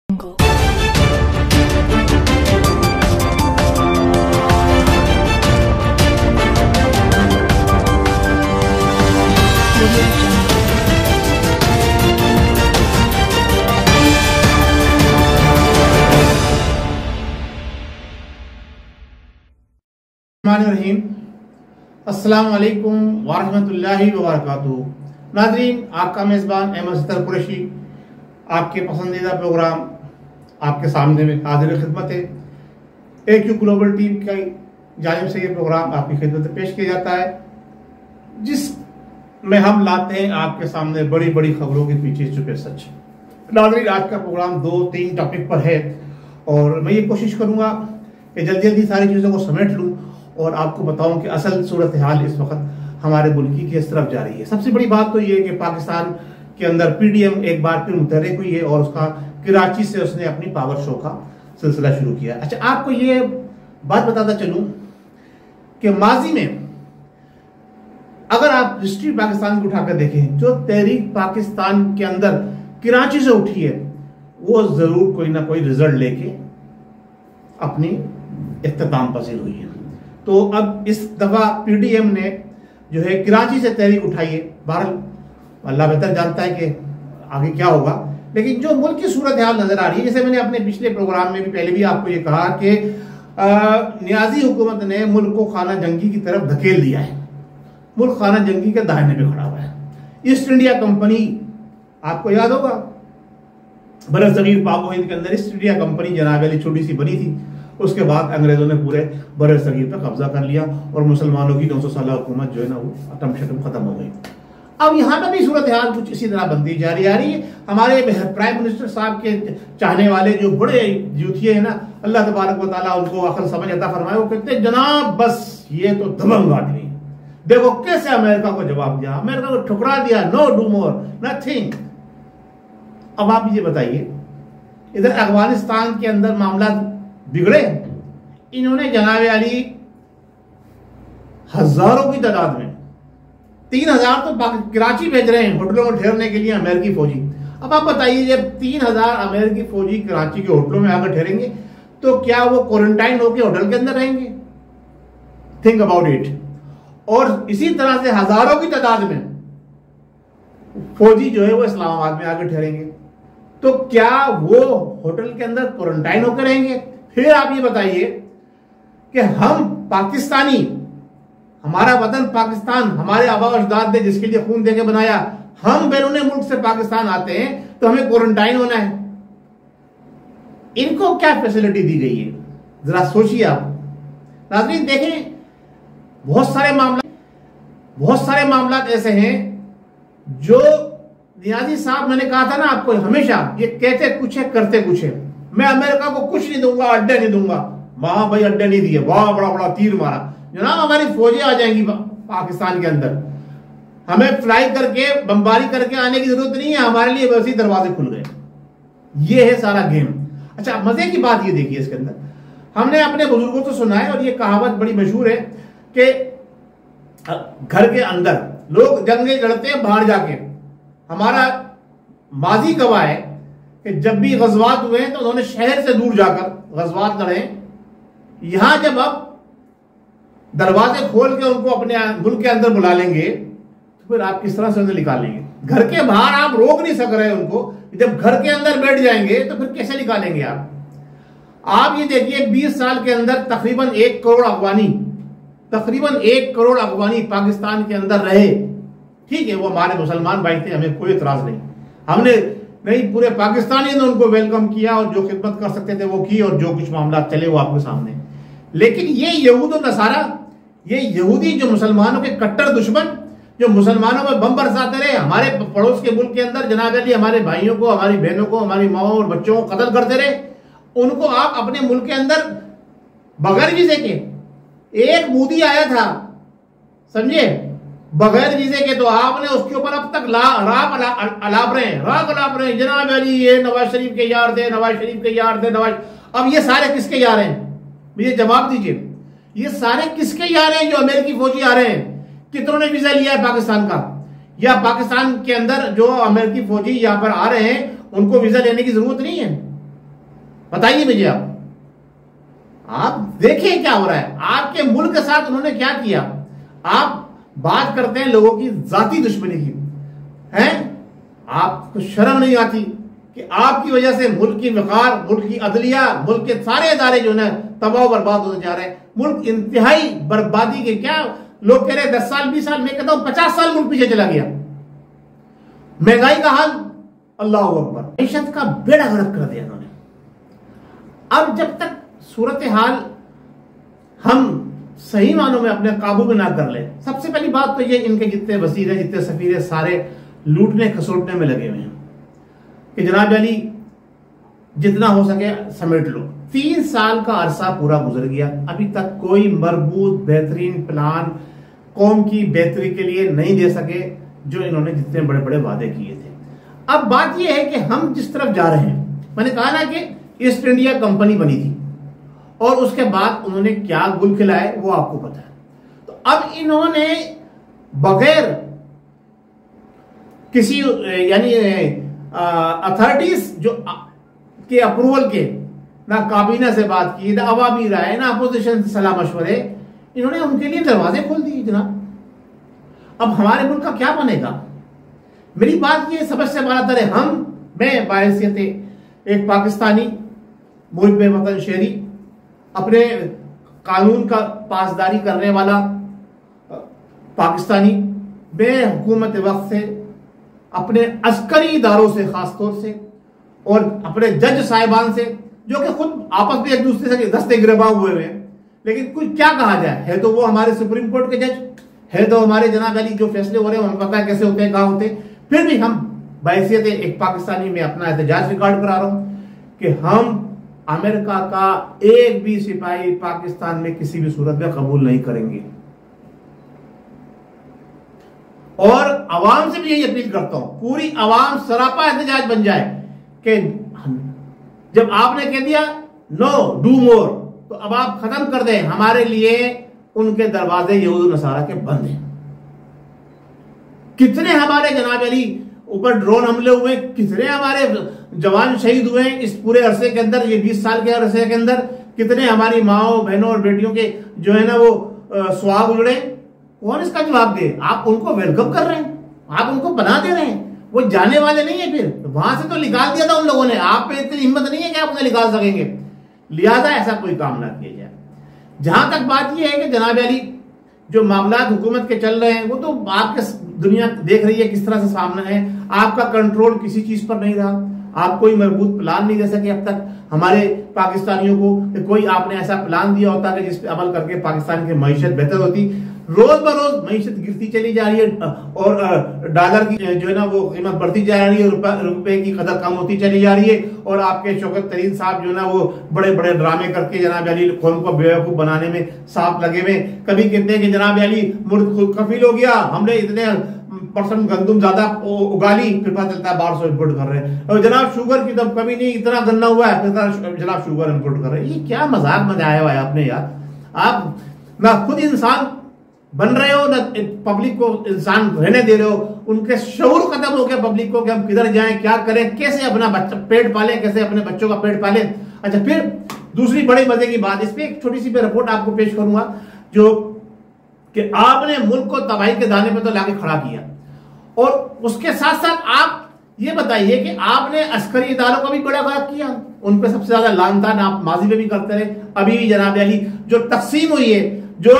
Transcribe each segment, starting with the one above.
अस्सलाम वालेकुम वरहमतुल्लाहि वबरकातुहू। नाज़रीन, आपका मेज़बान अहमद सत्तर कुरैशी आपके पसंदीदा प्रोग्राम आपके सामने में हाजिर खिदमत है। AQ ग्लोबल टीम की जानिब से ये प्रोग्राम आपकी खिदमत में पेश किया जाता है, जिसमें हम लाते हैं आपके सामने बड़ी बड़ी खबरों के पीछे छुपे सच। नाज़रीन, आज का प्रोग्राम 2-3 टॉपिक पर है और मैं ये कोशिश करूँगा कि जल्दी जल्दी सारी चीज़ों को समेट लूँ और आपको बताऊं कि असल सूरत हाल इस वक्त हमारे मुल्क की किस तरफ जा रही है। सबसे बड़ी बात तो ये है कि पाकिस्तान के अंदर PDM एक बार फिर मुतहर्रिक हुई है और उसका कराची से उसने अपनी पावर शो का सिलसिला शुरू किया। अच्छा, आपको ये बात बताता चलूं कि माजी में अगर आप हिस्ट्री पाकिस्तान को उठाकर देखें, जो तहरीक पाकिस्तान के अंदर कराची से उठी है वो जरूर कोई ना कोई रिजल्ट लेके अपनी इख्तिताम पसीर हुई है। तो अब इस दफा PDM ने जो है कराची से तहरीक उठाई है। बहरहाल अल्लाह बेहतर जानता है कि आगे क्या होगा, लेकिन जो मुल्क की सूरत हाल नजर आ रही है, जैसे मैंने अपने पिछले प्रोग्राम में भी पहले भी आपको ये कहा कि नियाजी हुकूमत ने मुल्क को खाना जंगी की तरफ धकेल दिया है। मुल्क खाना जंगी के दाहिने पे खड़ा हुआ है। ईस्ट इंडिया कंपनी, आपको याद होगा बरसगीर पाक हिंद के अंदर ईस्ट इंडिया कंपनी जनाब वाली छोटी सी बनी थी। उसके बाद अंग्रेजों ने पूरे बरसगीर पर कब्जा कर लिया और मुसलमानों की 900 साल हुकूमत जो है ना वो अटम शटम खत्म हो गई। अब यहाँ पे भी सूरत हाल कुछ इसी तरह बनती जा रही है। हमारे प्राइम मिनिस्टर साहब के चाहने वाले जो बड़े यूथिये हैं ना, अल्लाह तबारक व तआला उनको अकल समझ अता फरमाए, वो कहते हैं जनाब बस ये तो दबंग आदमी, देखो कैसे अमेरिका को जवाब दिया, अमेरिका को ठुकरा दिया, नो डू मोर नथिंग। अब आप ये बताइए, इधर अफगानिस्तान के अंदर मामला बिगड़े, इन्होंने जनाब अली हजारों की तादाद में 3000 तो कराची भेज रहे हैं होटलों में ठहरने के लिए अमेरिकी फौजी। अब आप बताइए, जब 3000 अमेरिकी फौजी कराची के होटलों में आकर ठहरेंगे तो क्या वो क्वारंटाइन होकर होटल के अंदर रहेंगे? Think about it. और इसी तरह से हजारों की तादाद में फौजी जो है वो इस्लामाबाद में आकर ठहरेंगे, तो क्या वो होटल के अंदर क्वारंटाइन होकर रहेंगे? फिर आप ये बताइए कि हम पाकिस्तानी, हमारा वतन पाकिस्तान, हमारे आबा अजदाद ने जिसके लिए खून देके बनाया, हम बैरून मुल्क से पाकिस्तान आते हैं तो हमें क्वारंटाइन होना है। इनको क्या फैसिलिटी दी गई है, जरा सोचिए आप। नाज़रीन देखें, बहुत सारे मामला ऐसे हैं जो नियाजी साहब, मैंने कहा था ना आपको, हमेशा ये कहते कुछ है करते कुछ है। मैं अमेरिका को कुछ नहीं दूंगा, अड्डे नहीं दूंगा। वहां भाई अड्डे नहीं दिए, वहां बड़ा बड़ा तीर मारा, जनाब हमारी फौजें आ जाएंगी पाकिस्तान के अंदर, हमें फ्लाई करके बमबारी करके आने की जरूरत नहीं है, हमारे लिए वैसे ही दरवाजे खुल गए। ये है सारा गेम। अच्छा, मजे की बात ये देखिए, इसके अंदर हमने अपने बुजुर्गों से सुना है और ये कहावत बड़ी मशहूर है कि घर के अंदर लोग जंगे लड़ते हैं बाहर जाके। हमारा माजी गवाह है कि जब भी गजवात हुए हैं तो उन्होंने शहर से दूर जाकर गजवात लड़े। यहां जब अब दरवाजे खोल के उनको अपने मुल्क के अंदर बुला लेंगे तो फिर आप किस तरह से उन्हें निकालेंगे? घर के बाहर आप रोक नहीं सक रहे उनको, जब घर के अंदर बैठ जाएंगे तो फिर कैसे निकालेंगे आप? आप ये देखिए, 20 साल के अंदर तकरीबन 1 करोड़ अफगानी पाकिस्तान के अंदर रहे। ठीक है, वो हमारे मुसलमान भाई थे, हमें कोई इतराज नहीं, हमने नहीं, पूरे पाकिस्तानी ने उनको वेलकम किया और जो खिदमत कर सकते थे वो की और जो कुछ मामला चले वो आपके सामने। लेकिन ये यहूद और नसारा, ये यहूदी जो मुसलमानों के कट्टर दुश्मन, जो मुसलमानों में बम बरसाते रहे, हमारे पड़ोस के मुल्क के अंदर जनाब अली हमारे भाइयों को, हमारी बहनों को, हमारी माओ और बच्चों को कत्ल करते रहे, उनको आप अपने मुल्क के अंदर बगैर वीजे के, एक मोदी आया था समझे बगैर वीजे के, तो आपने उसके ऊपर अब तक राग अलाप रहे हैं जनाब अली ये नवाज शरीफ के यार थे, अब ये सारे किसके यार हैं? मुझे जवाब दीजिए, ये सारे किसके यार हैं जो अमेरिकी फौजी आ रहे हैं? कितनों ने वीजा लिया है पाकिस्तान का? या पाकिस्तान के अंदर जो अमेरिकी फौजी यहां पर आ रहे हैं उनको वीजा लेने की जरूरत नहीं है? बताइए मुझे आप देखिए क्या हो रहा है आपके मुल्क के साथ उन्होंने क्या किया। आप बात करते हैं लोगों की जाती दुश्मनी की, हैं? आपको शर्म नहीं आती कि आपकी वजह से मुल्क की वकार, मुल्क की अदलिया, मुल्क के सारे इदारे जो है तबाह बर्बाद होते जा रहे हैं। मुल्क इंतहाई बर्बादी के, क्या लोग कह रहे हैं 10 साल 20 साल, मैं कहता हूं 50 साल मुल्क पीछे चला गया। महंगाई का हाल, अल्लाह अकबर, मईशत का बेड़ा गर्क कर दिया उन्होंने। अब जब तक सूरत हाल हम सही मानों में अपने काबू में ना कर ले, सबसे पहली बात तो ये, इनके जितने वजीर हैं, जितने सफीर हैं, सारे लूटने खसोटने में लगे हुए हैं कि जनाब अली जितना हो सके समेट लो। 3 साल का अरसा पूरा गुजर गया, अभी तक कोई मरबूत बेहतरीन प्लान कौम की बेहतरी के लिए नहीं दे सके, जो इन्होंने जितने बड़े बड़े वादे किए थे। अब बात यह है कि हम जिस तरफ जा रहे हैं, मैंने कहा ना कि ईस्ट इंडिया कंपनी बनी थी और उसके बाद उन्होंने क्या गुल खिलाए वो आपको पता है। तो अब इन्होंने बगैर किसी यानी अथॉरिटीज जो के अप्रूवल के, ना काबीना से बात की, ना अवामी राय, ना अपोजिशन से सलाह मशवरे, इन्होंने उनके लिए दरवाजे खोल दिए जनाब। अब हमारे मुल्क का क्या बनेगा? मेरी बात ये सबसे से बड़ा तरह, मैं बाहैसियत एक पाकिस्तानी मुहिब वतन शहरी, अपने कानून का पासदारी करने वाला पाकिस्तानी, मैं हुकूमत वक्त से, अपने अस्करी इदारों से खासतौर से, और अपने जज साहिबान से, जो कि खुद आपस में एक दूसरे से दस्ते गिरबां हुए हैं, लेकिन कुछ क्या कहा जाए, है तो वो हमारे सुप्रीम कोर्ट के जज, है तो हमारे जनाब अली जो फैसले हो रहे हैं हमें पता है कैसे होते हैं, कहां होते हैं। फिर भी हम बहैसियत एक पाकिस्तानी में अपना एहतजाज रिकॉर्ड करा रहा हूं कि हम अमेरिका का एक भी सिपाही पाकिस्तान में किसी भी सूरत में कबूल नहीं करेंगे। और अवाम से भी यही अपील करता हूं, पूरी अवाम सरापा एहतजाज बन जाए कि जब आपने कह दिया नो डू मोर, तो अब आप खत्म कर दें। हमारे लिए उनके दरवाजे यहूद नसारा के बंद हैं। कितने हमारे जनाब अली ऊपर ड्रोन हमले हुए, कितने हमारे जवान शहीद हुए हैं इस पूरे अरसे के अंदर, ये 20 साल के अरसे के अंदर, कितने हमारी माओ बहनों और बेटियों के जो है ना वो सुहाग उजड़े। कौन इसका जवाब दे? आप उनको वेलकम कर रहे हैं, आप उनको बना दे रहे हैं, वो जाने वाले नहीं है। फिर वहां से तो निकाल दिया था उन लोगों ने, आप पे इतनी हिम्मत नहीं है कि आप उन्हें निकाल सकेंगे, लिहाजा ऐसा कोई काम ना किया जाए। जहां तक बात यह है कि जनाब अली जो मामला हुकूमत के चल रहे हैं, वो तो आपके दुनिया देख रही है किस तरह से सामने है। आपका कंट्रोल किसी चीज पर नहीं रहा, आप कोई मजबूत प्लान नहीं दे सके अब तक हमारे पाकिस्तानियों को कि कोई आपने ऐसा प्लान दिया होता कि जिस पे अमल करके पाकिस्तान की मईशत बेहतर होती। रोज बरोज मईशत गिरती चली जा रही है और डॉलर की जो है ना वो कीमत बढ़ती जा रही है, रुपए की कदर कम होती चली जा रही है। और आपके शौकत तरीन साहब जो है ना वो बड़े बड़े ड्रामे करके जनाब अली कौम को बेवकूफ बनाने में साथ लगे हुए। कभी कहते हैं कि जनाब अली मुल्क खुद कफील हो गया, हमने इतने % गंदुम ज्यादा उगा ली, फिर पता चलता है 1200 इम्पोर्ट कर रहे हैं। और जनाब शुगर की तब कभी नहीं, इतना गन्ना हुआ है, फिर जनाब शुगर इम्पोर्ट कर रहे हैं। ये क्या मजाक बनाया हुआ है आपने यार। आप ना खुद इंसान बन रहे हो, ना पब्लिक को इंसान रहने दे रहे हो। उनके शऊर खत्म हो गया पब्लिक को कि हम किधर जाएं, क्या करें, कैसे अपना बच्चा पेट पालें, कैसे अपने बच्चों का पेट पालें। अच्छा, फिर दूसरी बड़ी मजे की बात, इस पे एक छोटी सी रिपोर्ट आपको पेश करूंगा, जो कि आपने मुल्क को तबाही के दाने पे तो लाके खड़ा किया, और उसके साथ साथ आप ये बताइए कि आपने अस्करी इदारों का भी बड़ा गलत किया, उन पे सबसे ज्यादा लानतान आप माजी में भी करते रहे। अभी भी जनाब अली जो तकसीम हुई है, जो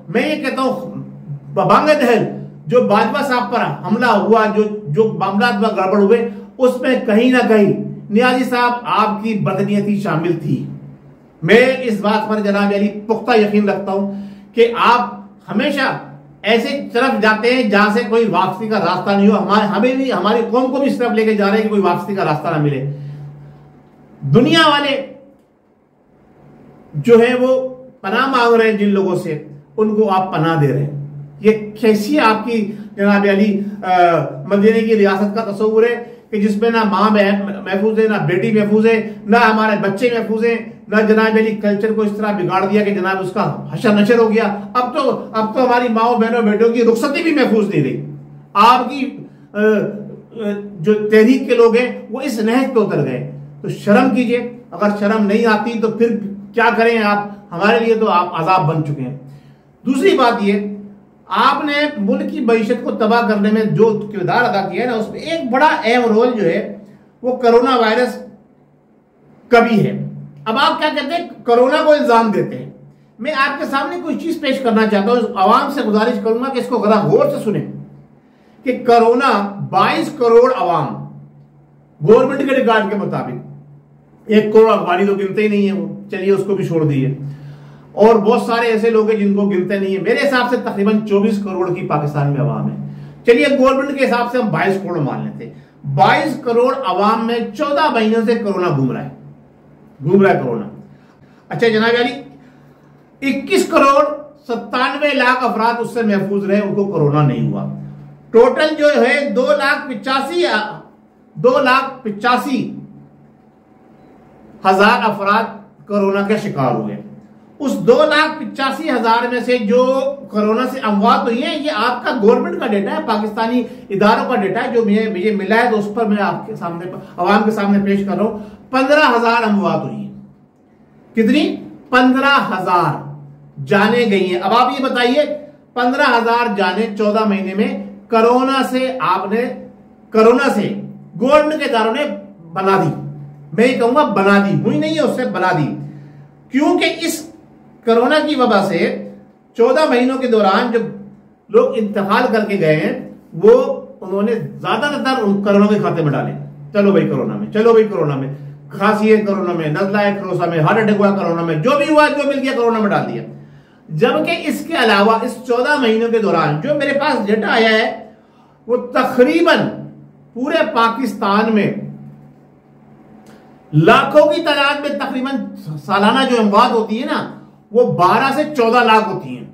मैं ये कहता हूं बांग्लादेश जो बाजवा साहब पर हमला हुआ, जो मामला गड़बड़ हुए, उसमें कहीं ना कहीं नियाजी साहब आपकी बदनीयती शामिल थी। मैं इस बात पर जनाब अली पुख्ता यकीन रखता हूं कि आप हमेशा ऐसे तरफ जाते हैं जहां से कोई वापसी का रास्ता नहीं हो। हमें भी, हमारी कौम को भी इस तरफ लेके जा रहे हैं कि कोई वापसी का रास्ता ना मिले। दुनिया वाले जो है वो पनाह मांग रहे हैं जिन लोगों से, उनको आप पनाह दे रहे हैं। ये कैसी आपकी जनाब अली मदीने की रियासत का तस्वुर है कि जिसमें ना मां महफूज है, ना बेटी महफूज है, ना हमारे बच्चे महफूज है, ना जनाब अली कल्चर को इस तरह बिगाड़ दिया कि जनाब उसका हशर नशर हो गया। अब तो हमारी माओ बहनों बेटों की रुखसती भी महफूज नहीं रही। आपकी जो तहरीक के लोग हैं वो इस नहज पे उतर गए। तो शर्म कीजिए। अगर शर्म नहीं आती तो फिर क्या करें आप, हमारे लिए तो आप अजाब बन चुके हैं। दूसरी बात ये, आपने मुल्क की मईशत को तबाह करने में जो किरदार अदा किया है ना, उसमें एक बड़ा अहम रोल जो है वो कोरोना वायरस का भी है। अब आप क्या कहते हैं, कोरोना को इल्जाम देते हैं। मैं आपके सामने कोई चीज पेश करना चाहता हूं, आवाम से गुजारिश करूंगा कि इसको जरा गौर से सुने कि कोरोना 22 करोड़ अवाम गवर्नमेंट के रिकॉर्ड के मुताबिक, 1 करोड़ अफगानी तो गिनते ही नहीं है वो, चलिए उसको भी छोड़ दिए, और बहुत सारे ऐसे लोग हैं जिनको गिनते नहीं है। मेरे हिसाब से तकरीबन 24 करोड़ की पाकिस्तान में अवाम है। चलिए गवर्नमेंट के हिसाब से हम 22 करोड़ मान लेते हैं। 22 करोड़ अवाम में 14 महीनों से कोरोना घूम रहा है कोरोना। अच्छा जनाब अली, 21 करोड़ 97 लाख अफराद उससे महफूज रहे, उनको कोरोना नहीं हुआ। टोटल जो है 2,85,000 अफराद कोरोना के शिकार हुए। उस 2,85,000 में से जो कोरोना से अमवात हुई है, ये आपका गवर्नमेंट का डेटा है, पाकिस्तानी इदारों का डेटा है जो मुझे मिला है, तो उस पर मैं आपके सामने, अवाम के सामने पेश कर रहा हूं। 15,000 अमवात हुई है। कितनी? 15,000 जाने गई हैं। अब आप ये बताइए, 15,000 जाने 14 महीने में कोरोना से गवर्नमेंट के इदारों ने बना दी। मैं ये कहूंगा बना दी, हुई नहीं है, उससे बना दी। क्योंकि इस कोरोना की वजह से 14 महीनों के दौरान जो लोग इंतकाल करके गए हैं, वो उन्होंने ज्यादातर कोरोना के खाते में डाले। चलो भाई कोरोना में, खांसी है कोरोना में, नजला है कोरोना में, हार्ट अटैक हुआ कोरोना में, जो भी हुआ, जो मिल गया कोरोना में डाल दिया। जबकि इसके अलावा इस 14 महीनों के दौरान जो मेरे पास डेटा आया है, वो तकरीबन पूरे पाकिस्तान में लाखों की तादाद में तकरीबन सालाना जो अमवात होती है ना, वो 12 से 14 लाख होती हैं।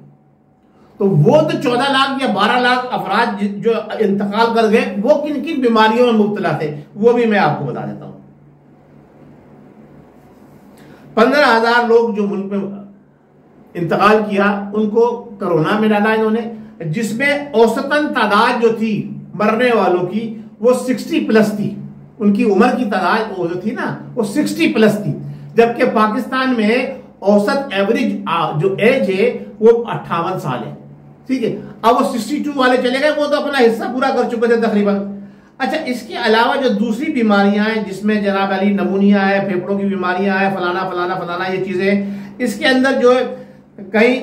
तो वो तो 14 लाख या 12 लाख अफराद जो इंतकाल कर गए, वो किन किन बीमारियों में मुब्तला थे, वो भी मैं आपको बता देता हूं। 15,000 लोग जो मुल्क में इंतकाल किया, उनको कोरोना में डाला इन्होंने, जिसमें औसतन तादाद जो थी मरने वालों की वो 60+ थी। उनकी उम्र की तादाद वो जो थी ना, वो 60+ थी। जबकि पाकिस्तान में औसत एवरेज जो एज है वो 58 साल है। ठीक है, अब वो 62 वाले चले गए, वो तो अपना हिस्सा पूरा कर चुके थे तकरीबन। अच्छा, इसके अलावा जो दूसरी बीमारियां हैं, जिसमें जनाब अली नमूनिया है, फेफड़ों की बीमारियां हैं, फलाना फलाना फलाना ये चीजें, इसके अंदर जो है कहीं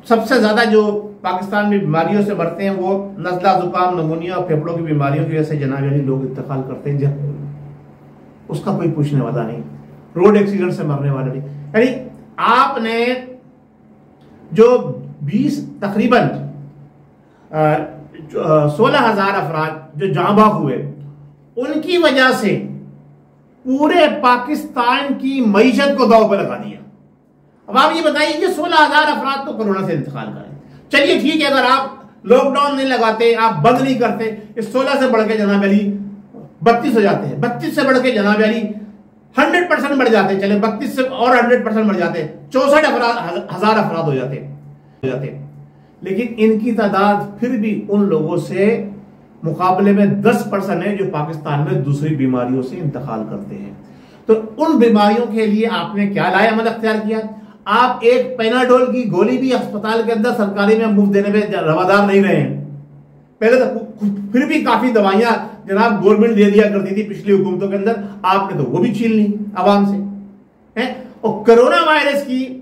सबसे ज्यादा जो पाकिस्तान में बीमारियों से मरते हैं वो नजला, जुकाम, नमूनिया और फेफड़ों की बीमारियों की वजह से जनाब अली लोग इंतकाल करते हैं। जब उसका कोई पूछने वाला नहीं, रोड एक्सीडेंट से मरने वाले नहीं। यानी आपने जो 20 तकरीबन 16,000 अफराद जो जाँ बाग हुए, उनकी वजह से पूरे पाकिस्तान की मईशत को दांव पर लगा दिया। अब आप ये बताइए कि 16,000 अफराद तो कोरोना से इंतकाल करें। चलिए ठीक है, अगर आप लॉकडाउन नहीं लगाते, आप बंद नहीं करते, इस 16 से बढ़ के जनाब अली 32 हो जाते हैं, 32 से बढ़ के जनाब अली 100% बढ़ जाते हैं, चले 32 से और 100% बढ़ जाते हैं, 64,000 अफराद हो जाते। लेकिन इनकी तादाद फिर भी उन लोगों से मुकाबले में 10% है जो पाकिस्तान में दूसरी बीमारियों से इंतकाल करते हैं। तो उन बीमारियों के लिए आपने क्या लाएअमल अख्तियार किया? आप एक पेनाडोल की गोली भी अस्पताल के अंदर सरकारी में मुफ्त देने में रवादार नहीं रहे हैं। पहले तो फिर भी काफी दवाइयां जनाब गवर्नमेंट दे दिया करती थी पिछली हुकूमतों के अंदर, आपने तो वो भी छीन ली आवाम से है। और कोरोना वायरस की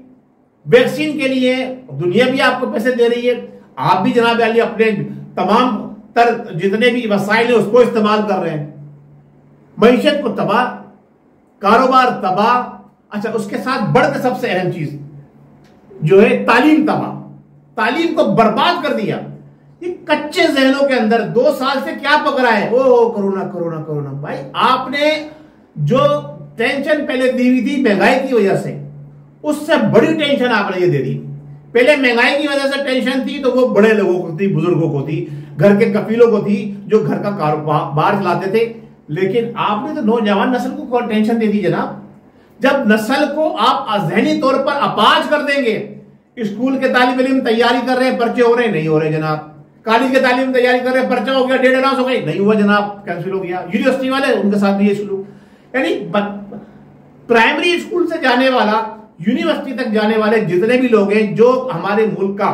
वैक्सीन के लिए दुनिया भी आपको पैसे दे रही है, आप भी जनाब अली अपने तमाम तर जितने भी वसाइल है उसको इस्तेमाल कर रहे हैं। मईशत को तबाह, कारोबार तबाह। अच्छा, उसके साथ बढ़कर सबसे अहम चीज जो है तालीम तबाह, तालीम को बर्बाद कर दिया। ये कच्चे जहनों के अंदर 2 साल से क्या पकड़ा है? ओ कोरोना कोरोना कोरोना। भाई आपने जो टेंशन पहले दी हुई थी महंगाई की वजह से, उससे बड़ी टेंशन आपने ये दे दी। पहले महंगाई की वजह से टेंशन थी तो वो बड़े लोगों को थी, बुजुर्गों को थी, घर के कफीलों को थी जो घर का कारोबार चलाते थे। लेकिन आपने तो नौजवान नस्ल को कौन टेंशन दे दी जनाब? जब नस्ल को आप ज़हनी तौर पर अपाज कर देंगे, स्कूल के तालिब इल्म तैयारी कर रहे हैं, पर्चे हो रहे नहीं हो रहे जनाब, कॉलेज की तालीम तैयारी कर रहे, पर्चा हो गया, डेट अनाउंस हो गई, नहीं हुआ जनाब, कैंसिल हो गया। यूनिवर्सिटी वाले, उनके साथ भी ये शुरू, यानी प्राइमरी स्कूल से जाने वाला यूनिवर्सिटी तक जाने वाले जितने भी लोग हैं, जो हमारे मुल्क का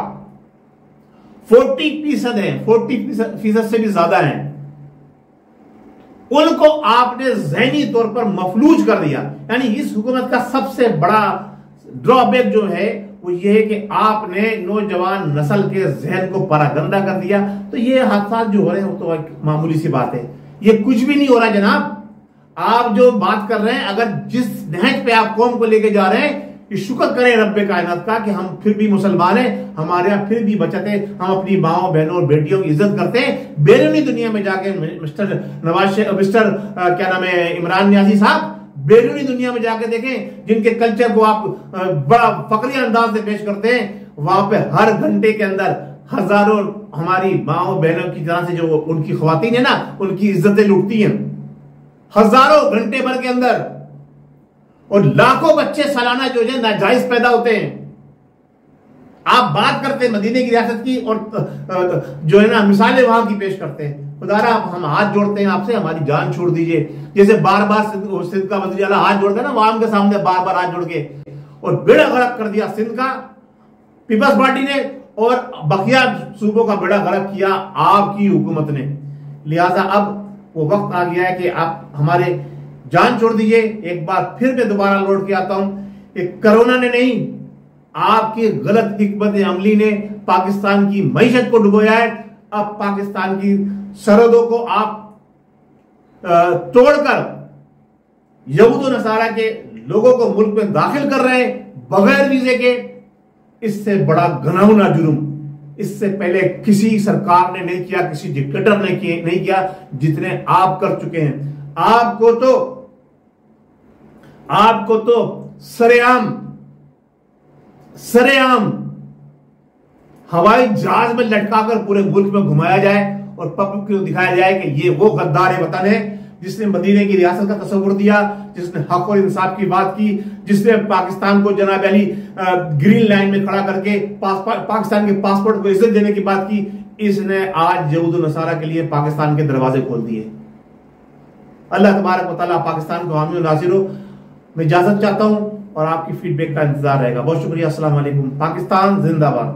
40% है, 40% से भी ज्यादा है, उनको आपने ज़हनी तौर पर मफलूज कर दिया। यानी इस हुकूमत का सबसे बड़ा ड्रॉबैक जो है वो ये है कि आपने नौजवान नस्ल के जहन को परागंदा कर दिया। तो ये हादसा जो हो रहे हैं वो तो एक मामूली सी बात है, ये कुछ भी नहीं हो रहा जनाब। आप जो बात कर रहे हैं, अगर जिस नहज पे आप कौम को लेके जा रहे हैं, ये शुक्र करें रब्बे कायनात का कि हम फिर भी मुसलमान हैं, हमारे यहां फिर भी बचत है, हम अपनी माओ बहनों और बेटियों की इज्जत करते हैं। बैरूनी दुनिया में जाके मिस्टर क्या नाम है, इमरान न्याजी साहब, बैरूनी दुनिया में जाके देखें, जिनके कल्चर को आप बड़ा फकरी अंदाज से पेश करते हैं, वहां पे हर घंटे के अंदर हजारों हमारी माओ बहनों की तरह से जो उनकी ख्वातीन है ना, उनकी इज्जतें लूटती हैं हजारों घंटे भर के अंदर, और लाखों बच्चे सालाना जो है नाजायज पैदा होते हैं। आप बात करते हैं मदीने की रियासत की, और जो है ना मिसालें वहां की पेश करते हैं। खुदारा हम हाथ जोड़ते हैं आपसे, हमारी जान छोड़ दीजिए। जैसे बार बार सिंध का वज़ीर आला हाथ जोड़ते हैं ना वाम के सामने, बार बार हाथ जोड़ के, और बेड़ा गर्क कर दिया सिंध का पीपल्स पार्टी ने, और बकिया सूबों का बेड़ा गर्क किया आपकी हुकूमत ने। लिहाजा अब वो वक्त आ गया है कि आप हमारे जान छोड़ दीजिए। एक बार फिर मैं दोबारा लौट के आता हूं कि कोरोना ने नहीं, आपकी गलत हिकमत अमली ने पाकिस्तान की मईशत को डुबोया है। अब पाकिस्तान की सरहदों को आप तोड़कर यहूद और नसारा के लोगों को मुल्क में दाखिल कर रहे हैं बगैर वीजे के। इससे बड़ा घिनौना जुर्म इससे पहले किसी सरकार ने नहीं किया, किसी डिक्टेटर ने नहीं किया जितने आप कर चुके हैं। आपको तो सरेआम हवाई जहाज में लटकाकर पूरे मुल्क में घुमाया जाए और पब्लिक को दिखाया जाए कि ये वो गद्दार वतन है जिसने मदीने की रियासत का तस्वुर दिया, जिसने हक और इंसाफ की बात की, जिसने पाकिस्तान को जनाब अली ग्रीन लाइन में खड़ा करके पाकिस्तान के पासपोर्ट को इज्जत देने की बात की। इसने आज यहूद नसारा के लिए पाकिस्तान के दरवाजे खोल दिए। अल्लाह तबारक व तआला पाकिस्तान को हामी नासिर हो। मैं इजाजत चाहता हूं और आपकी फीडबैक का इंतजार रहेगा। बहुत शुक्रिया। अस्सलाम वालेकुम। पाकिस्तान जिंदाबाद।